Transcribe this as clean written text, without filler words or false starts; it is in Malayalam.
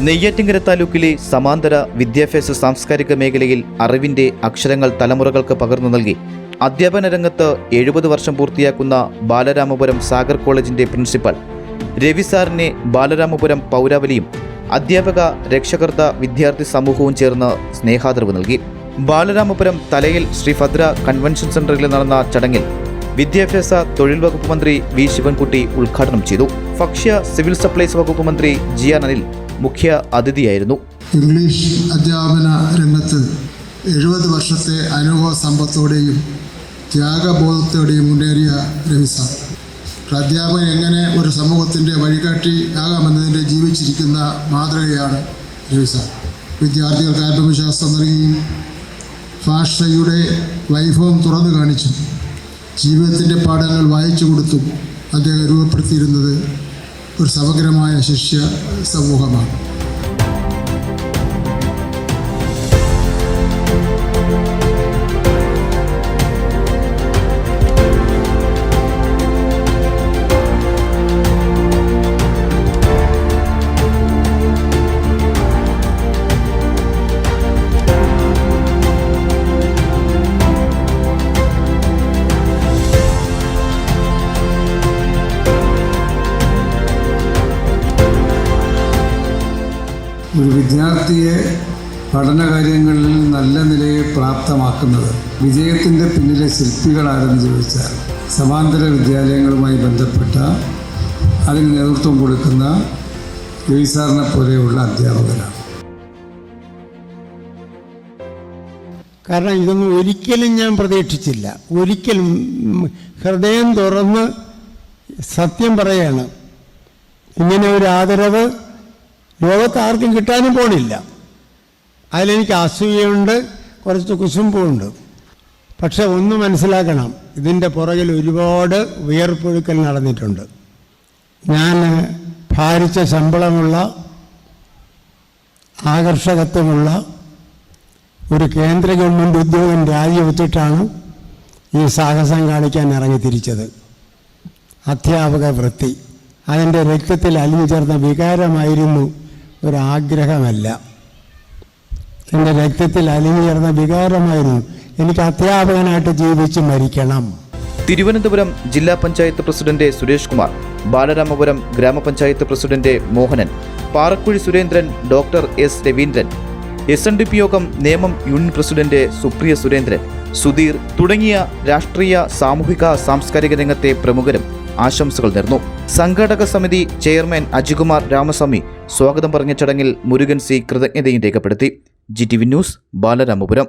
നെയ്യാറ്റിൻകര താലൂക്കിലെ സമാന്തര വിദ്യാഭ്യാസ സാംസ്കാരിക മേഖലയിൽ അറിവിന്റെ അക്ഷരങ്ങൾ തലമുറകൾക്ക് പകർന്നു നൽകി അധ്യാപന രംഗത്ത് 70 വർഷം പൂർത്തിയാക്കുന്ന ബാലരാമപുരം സാഗർ കോളേജിന്റെ പ്രിൻസിപ്പൽ രവി സാറിനെ ബാലരാമപുരം പൗരാവലിയും അധ്യാപക രക്ഷകർത്ത വിദ്യാർത്ഥി സമൂഹവും ചേർന്ന് സ്നേഹാദരവ് നൽകി. ബാലരാമപുരം തലയിൽ ശ്രീ ഭദ്ര കൺവെൻഷൻ സെന്ററിൽ നടന്ന ചടങ്ങിൽ വിദ്യാഭ്യാസ തൊഴിൽ വകുപ്പ് മന്ത്രി വി ശിവൻകുട്ടി ഉദ്ഘാടനം ചെയ്തു. ഭക്ഷ്യ സിവിൽ സപ്ലൈസ് വകുപ്പ് മന്ത്രി ജിയാൻ അനിൽ മുഖ്യ അതിഥിയായിരുന്നു. ഇംഗ്ലീഷ് അധ്യാപന രംഗത്ത് 70 വർഷത്തെ അനുഭവ സമ്പത്തോടെയും ത്യാഗബോധത്തോടെയും മുന്നേറിയ രവി സാർ അധ്യാപകൻ എങ്ങനെ ഒരു സമൂഹത്തിൻ്റെ വഴികാട്ടി ആകാമെന്നതിൻ്റെ ജീവിച്ചിരിക്കുന്ന മാതൃകയാണ് രവി സാർ. വിദ്യാർത്ഥികൾക്ക് ആത്മവിശ്വാസം നൽകിയും ഭാഷയുടെ വൈഭവം തുറന്നു കാണിച്ചും ജീവിതത്തിൻ്റെ പാഠങ്ങൾ വായിച്ചു കൊടുത്തും അദ്ദേഹം രൂപപ്പെടുത്തിയിരുന്നത് ഒരു സമഗ്രമായ ശിഷ്യ സമൂഹമാണ്. ഒരു വിദ്യാർത്ഥിയെ പഠനകാര്യങ്ങളിൽ നല്ല നിലയെ പ്രാപ്തമാക്കുന്നത് വിജയത്തിൻ്റെ പിന്നിലെ ശില്പികളാരെന്ന് ചോദിച്ചാൽ സമാന്തര വിദ്യാലയങ്ങളുമായി ബന്ധപ്പെട്ട അതിന് നേതൃത്വം കൊടുക്കുന്ന രവി സാറിനെ പോലെയുള്ള അധ്യാപകരാണ്. കാരണം ഇതൊന്നും ഒരിക്കലും ഞാൻ പ്രതീക്ഷിച്ചില്ല. ഒരിക്കലും ഹൃദയം തുറന്ന് സത്യം പറയാണ്. ഇങ്ങനെ ഒരു ആദരവ് ലോകത്ത് ആർക്കും കിട്ടാനും പോണില്ല. അതിലെനിക്ക് അസൂയയുണ്ട്, കുറച്ച് കുശുമ്പുണ്ട്. പക്ഷെ ഒന്ന് മനസ്സിലാക്കണം, ഇതിൻ്റെ പുറകിൽ ഒരുപാട് വിയർപ്പൊഴുക്കൽ നടന്നിട്ടുണ്ട്. ഞാൻ ഭാരിച്ച ശമ്പളമുള്ള ആകർഷകത്വമുള്ള ഒരു കേന്ദ്ര ഗവൺമെൻറ് ഉദ്യോഗം രാജിവെച്ചിട്ടാണ് ഈ സാഹസം കാണിക്കാൻ ഇറങ്ങി തിരിച്ചത്. അധ്യാപക വൃത്തി അതിൻ്റെ രക്തത്തിൽ അലിഞ്ഞു ചേർന്ന വികാരമായിരുന്നു, ഒരാഗ്രഹമല്ല. എൻ്റെ രക്തത്തിൽ അലിഞ്ഞു ചേർന്ന വികാരമായിരുന്നു. എനിക്ക് അധ്യാപകനായിട്ട് ജീവിച്ച് മരിക്കണം. തിരുവനന്തപുരം ജില്ലാ പഞ്ചായത്ത് പ്രസിഡന്റ് സുരേഷ് കുമാർ, ബാലരാമപുരം ഗ്രാമപഞ്ചായത്ത് president Mohanan, Parakkuzhi Surendran, doctor S Raveendran, SNDP യോഗം നേമം യൂണിയൻ പ്രസിഡന്റ് സുപ്രിയ സുരേന്ദ്രൻ, സുധീർ തുടങ്ങിയ രാഷ്ട്രീയ സാമൂഹിക സാംസ്കാരിക രംഗത്തെ പ്രമുഖരും ആശംസകൾ നേർന്നു. സംഘാടക സമിതി ചെയർമാൻ അജികുമാർ രാമസ്വാമി സ്വാഗതം പറഞ്ഞ ചടങ്ങിൽ മുരുകൻ സി കൃതജ്ഞതയും രേഖപ്പെടുത്തി. GTV news, Balaramapuram.